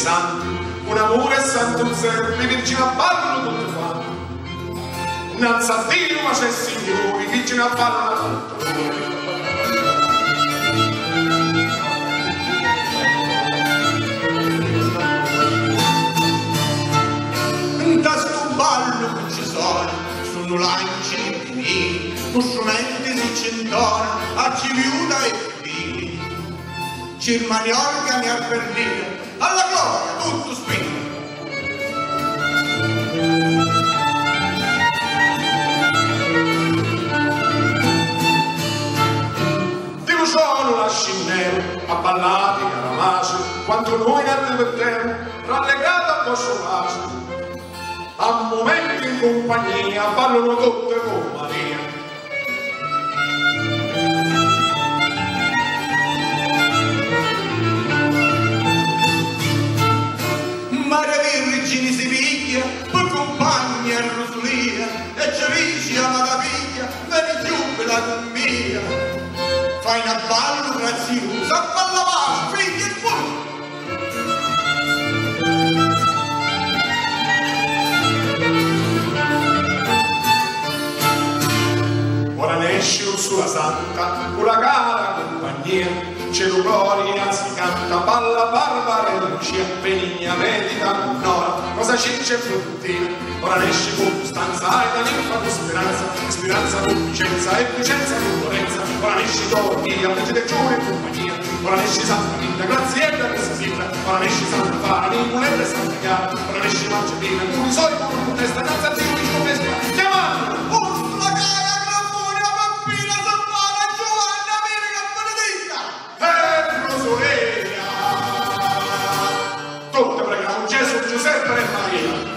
santi, un amore santo zero, le virgini a ballo tutte quante. Innanzi a Dio ma c'è Signore, virgini a ballo tutte. Ballo ci sono lanci infiniti, con strumenti si centona, a civiuta e fili. Cirmani organi al Berlino, alla gloria tutto spinto. Di Luciano la scimmera, a ballati caramaci, quanto noi ne divertiamo, rallegato a vostro pace. A momenti in compagnia ballano tutte con Maria. Maria Virgini si piglia, poi compagni a Rosolia, e ci dice amata figlia, vieni giù la mia. Fai una ballo graziosa, a balla pace, figlia e buona. Sulla santa, con la cara compagnia, cielo gloria si canta, balla barbara e lucia, benigna medita nora, rosa ciccia e fruttina, ora esce con costanza, da ninfa con speranza, speranza con Vicenza e Vicenza con Lorenza, ora esce Dormia, legge del giorno in compagnia, ora esce Santa Rita, Graziella che si sigla, ora esce Santa Fara, Nicoletta e Santa Chiara, ora esce Marcellina, con i soldi con testa, danza a Dio, in festa, chiamando! Tutte pregano Gesù, Giuseppe e Maria.